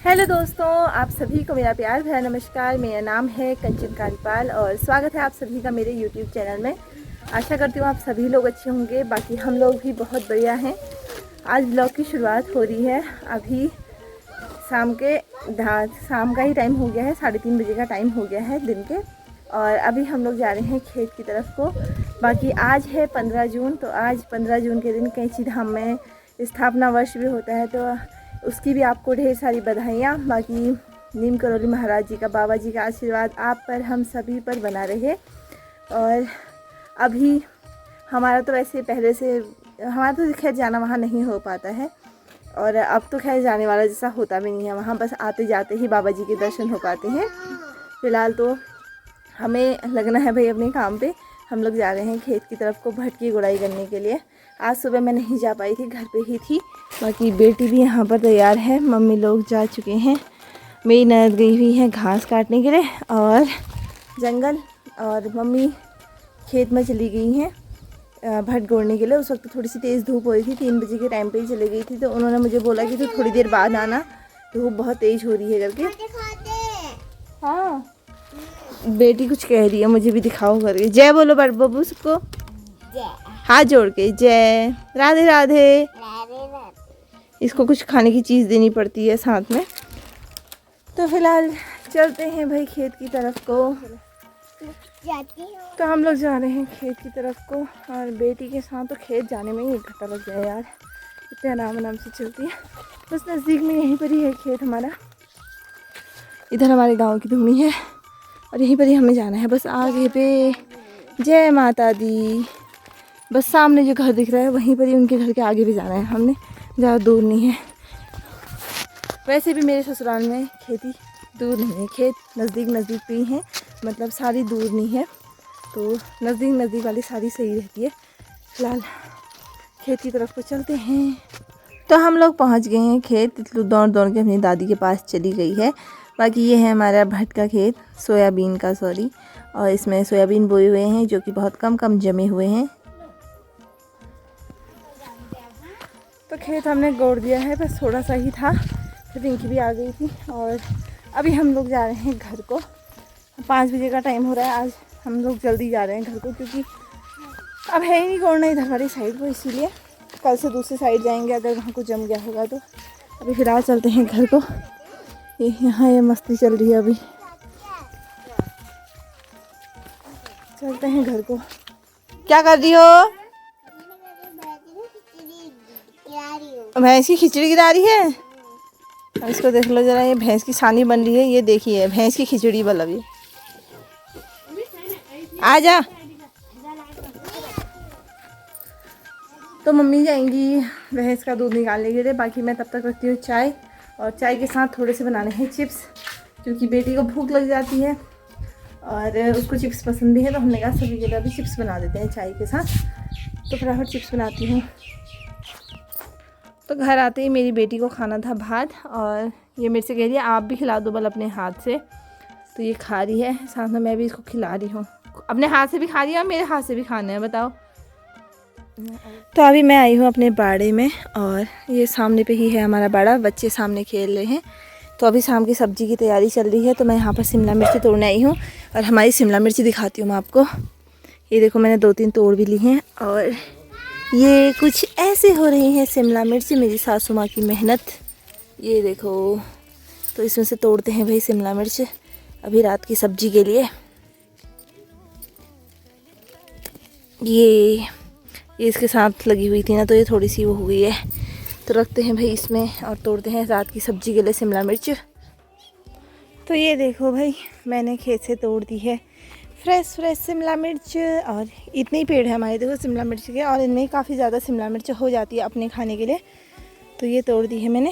Hello दोस्तों, आप सभी को मेरा प्यार भरा नमस्कार। मेरा नाम है कंचन कांडपाल और स्वागत है आप सभी का मेरे यूट्यूब चैनल में। आशा करती हूँ आप सभी लोग अच्छे होंगे, बाकी हम लोग भी बहुत बढ़िया हैं। आज ब्लॉग की शुरुआत हो रही है। अभी शाम का ही टाइम हो गया है, 3:30 बजे का टाइम हो गया है दिन के। और अभी हम लोग जा रहे हैं खेत की तरफ को। बाकी आज है 15 जून, तो आज 15 जून के दिन कैंची धाम में स्थापना वर्ष भी होता है, तो उसकी भी आपको ढेर सारी बधाइयाँ। बाकी नीम करौली महाराज जी का, बाबा जी का आशीर्वाद आप पर, हम सभी पर बना रहे। और अभी हमारा तो वैसे पहले से हमारा तो खैर जाना वहाँ नहीं हो पाता है, और अब तो खैर जाने वाला जैसा होता भी नहीं है वहाँ, बस आते जाते ही बाबा जी के दर्शन हो पाते हैं। फ़िलहाल तो हमें लगना है भाई अपने काम पे। हम लोग जा रहे हैं खेत की तरफ को भट की गुड़ाई करने के लिए। आज सुबह मैं नहीं जा पाई थी, घर पे ही थी। बाकी बेटी भी यहाँ पर तैयार है, मम्मी लोग जा चुके हैं। मेरी ननद गई हुई है घास काटने के लिए और जंगल, और मम्मी खेत में चली गई हैं भट गोड़ने के लिए। उस वक्त थोड़ी सी तेज़ धूप हो रही थी, 3 बजे के टाइम पे ही चली गई थी, तो उन्होंने मुझे बोला कि तो थोड़ी देर बाद आना, धूप बहुत तेज़ हो रही है करके। हाँ, बेटी कुछ कह रही है, मुझे भी दिखाओ करके। जय बोलो बड़ बबू सबको, हाथ जोड़ के जय। राधे राधे। इसको कुछ खाने की चीज़ देनी पड़ती है साथ में। तो फिलहाल चलते हैं भाई खेत की तरफ को। तो हम लोग जा रहे हैं खेत की तरफ को, और बेटी के साथ तो खेत जाने में ही 1 घंटा लग जाए यार, इतने आराम से चलती है। बस नज़दीक में यहीं पर ही है खेत हमारा। इधर हमारे गांव की धूनी है और यहीं पर ही हमें जाना है, बस आगे पे। जय माता दी। बस सामने जो घर दिख रहा है वहीं पर ही, उनके घर के आगे भी जाना है हमने, ज़्यादा दूर नहीं है। वैसे भी मेरे ससुराल में खेती दूर नहीं है, खेत नज़दीक पे ही हैं, मतलब सारी दूर नहीं है, तो नज़दीक वाली सारी सही रहती है। फिलहाल खेत की तरफ को चलते हैं। तो हम लोग पहुंच गए हैं खेत। तितलू दौड़ के अपनी दादी के पास चली गई है। बाकी ये है हमारा भट का खेत, सोयाबीन का, सॉरी। और इसमें सोयाबीन बोए हुए हैं जो कि बहुत कम जमे हुए हैं। तो खेत हमने गोड़ दिया है, बस थोड़ा सा ही था, फिर रिंकी भी आ गई थी। और अभी हम लोग जा रहे हैं घर को। 5 बजे का टाइम हो रहा है। आज हम लोग जल्दी जा रहे हैं घर को, क्योंकि अब है ही नहीं गोड़ना इधर वाली साइड को, इसीलिए कल से दूसरी साइड जाएंगे अगर वहाँ को जम गया होगा तो। अभी फिलहाल चलते हैं घर को। ये यहाँ ये मस्ती चल रही है, अभी चलते हैं घर को। क्या कर रही हो? भैंस की खिचड़ी गिरा रही है। अब इसको देख लो जरा, ये भैंस की सानी बन रही है, ये देखिए भैंस की खिचड़ी बन रही है। आ जा। तो मम्मी जाएंगी भैंस का दूध निकालने के लिए, बाकी मैं तब तक रखती हूँ चाय, और चाय के साथ थोड़े से बनाने हैं चिप्स, क्योंकि बेटी को भूख लग जाती है और उसको चिप्स पसंद भी है, तो हमने कहा सभी के लिए अभी चिप्स बना देते हैं चाय के साथ। तो फटाफट चिप्स बनाती हूँ। तो घर आते ही मेरी बेटी को खाना था भात, और ये मेरे से कह रही है आप भी खिला दो बल अपने हाथ से, तो ये खा रही है, साथ में मैं भी इसको खिला रही हूँ। अपने हाथ से भी खा रही है और मेरे हाथ से भी खाना है, बताओ। तो अभी मैं आई हूँ अपने बाड़े में, और ये सामने पे ही है हमारा बाड़ा, बच्चे सामने खेल रहे हैं। तो अभी शाम की सब्ज़ी की तैयारी चल रही है, तो मैं यहाँ पर शिमला मिर्ची तोड़ने आई हूँ, और हमारी शिमला मिर्ची दिखाती हूँ मैं आपको। ये देखो, मैंने 2-3 तोड़ भी ली हैं, और ये कुछ ऐसे हो रही है शिमला मिर्च, मेरी सासू माँ की मेहनत। ये देखो, तो इसमें से तोड़ते हैं भाई शिमला मिर्च अभी रात की सब्जी के लिए। ये इसके साथ लगी हुई थी ना, तो ये थोड़ी सी वो हो गई है, तो रखते हैं भाई इसमें और तोड़ते हैं रात की सब्जी के लिए शिमला मिर्च। तो ये देखो भाई, मैंने खेत से तोड़ दी है फ्रेश शिमला मिर्च, और इतने ही पेड़ है हमारे देखो शिमला मिर्च के, और इनमें काफ़ी ज़्यादा शिमला मिर्च हो जाती है अपने खाने के लिए, तो ये तोड़ दी है मैंने।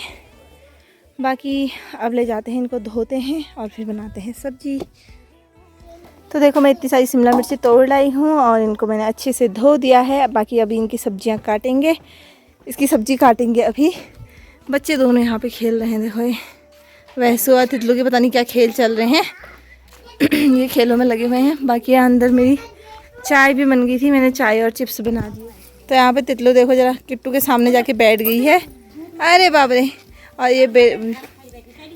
बाकी अब ले जाते हैं इनको, धोते हैं और फिर बनाते हैं सब्जी। तो देखो, मैं इतनी सारी शिमला मिर्ची तोड़ लाई हूँ और इनको मैंने अच्छे से धो दिया है। बाकी अभी इनकी सब्जियाँ काटेंगे, इसकी सब्जी काटेंगे अभी। बच्चे दोनों यहाँ पे खेल रहे हैं, देखो वैसे और तितलू के पता नहीं क्या खेल चल रहे हैं। ये खेलों में लगे हुए हैं। बाकी अंदर मेरी चाय भी बन गई थी, मैंने चाय और चिप्स बना दिए। तो यहाँ पे तितलू देखो जरा, किट्टू के सामने जाके बैठ गई है। अरे बाप रे। और ये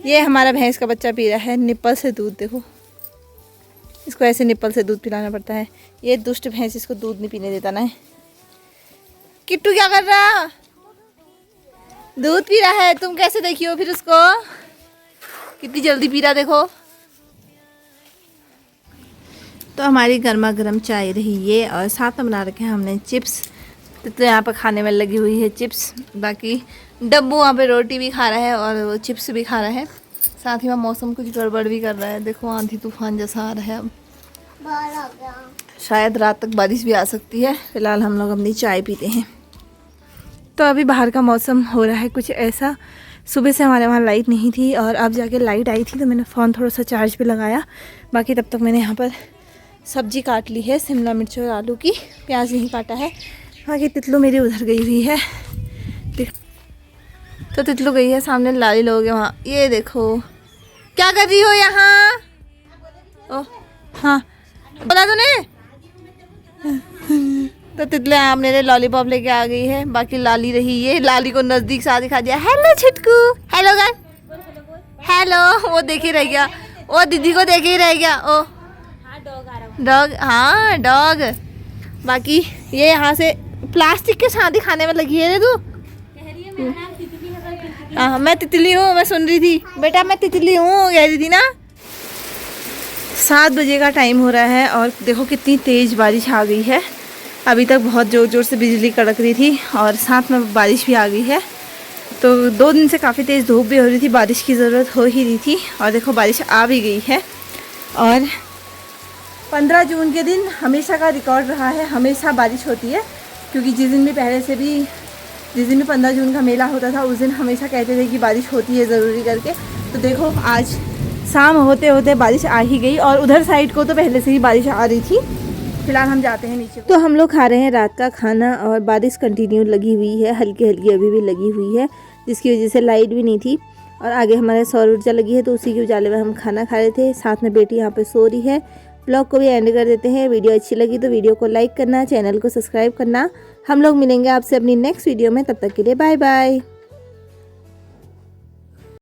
ये हमारा भैंस का बच्चा पी रहा है निप्पल से दूध। देखो इसको ऐसे निप्पल से दूध पिलाना पड़ता है। ये दुष्ट भैंस इसको दूध नहीं पीने देता ना। किट्टू क्या कर रहा? दूध पी रहा है। तुम कैसे देखी हो फिर उसको? कितनी जल्दी पी रहा देखो। तो हमारी गर्मा गर्म चाय रही ये, और साथ में बना रखे हैं हमने चिप्स। तो यहाँ पर खाने में लगी हुई है चिप्स। बाकी डब्बू वहाँ पे रोटी भी खा रहा है और वो चिप्स भी खा रहा है। साथ ही में मौसम कुछ गड़बड़ भी कर रहा है। देखो आंधी तूफान जैसा आ रहा है। अब शायद रात तक बारिश भी आ सकती है। फिलहाल हम लोग अपनी चाय पीते हैं। तो अभी बाहर का मौसम हो रहा है कुछ ऐसा। सुबह से हमारे वहाँ लाइट नहीं थी और अब जाके लाइट आई थी तो मैंने फ़ोन थोड़ा सा चार्ज पे लगाया। बाकी तब तक मैंने यहाँ पर सब्जी काट ली है, शिमला मिर्च और आलू की। प्याज नहीं काटा है। बाकी तितलू मेरी उधर गई हुई है। तो तितलू गई है सामने, लाली लोग है वहाँ। ये देखो क्या कर रही हो यहाँ? ओ हाँ बोला तूने। तो तितले आप मेरे लॉलीपॉप लेके आ गई है। बाकी लाली रही, ये लाली को नज़दीक से दिखा दिया। हेलो छिटकू, हेलो कर, हेलो। वो देखे रह गया, वो दीदी को देखे ही रह गया। ओ डॉग, हाँ डॉग। बाकी ये यहाँ से प्लास्टिक के साथ ही खाने में लगी है रे तू। हाँ मैं तितली हूँ, मैं सुन रही थी बेटा, मैं तितली हूँ कह रही थी ना। 7 बजे का टाइम हो रहा है और देखो कितनी तेज़ बारिश आ गई है। अभी तक बहुत ज़ोर ज़ोर से बिजली कड़क रही थी और साथ में बारिश भी आ गई है। तो 2 दिन से काफ़ी तेज़ धूप भी हो रही थी, बारिश की ज़रूरत हो ही रही थी और देखो बारिश आ भी गई है। और 15 जून के दिन हमेशा का रिकॉर्ड रहा है, हमेशा बारिश होती है। क्योंकि जिस दिन भी 15 जून का मेला होता था उस दिन हमेशा कहते थे कि बारिश होती है ज़रूरी करके। तो देखो आज शाम होते होते बारिश आ ही गई और उधर साइड को तो पहले से ही बारिश आ रही थी। फिलहाल हम जाते हैं नीचे। तो हम लोग खा रहे हैं रात का खाना और बारिश कंटिन्यू लगी हुई है, हल्की हल्की अभी भी लगी हुई है, जिसकी वजह से लाइट भी नहीं थी। और आगे हमारे सौर ऊर्जा लगी है तो उसी के उजाले में हम खाना खा रहे थे। साथ में बेटी यहाँ पे सो रही है। ब्लॉग को भी एंड कर देते हैं। वीडियो अच्छी लगी तो वीडियो को लाइक करना, चैनल को सब्सक्राइब करना। हम लोग मिलेंगे आपसे अपनी नेक्स्ट वीडियो में, तब तक के लिए बाय बाय।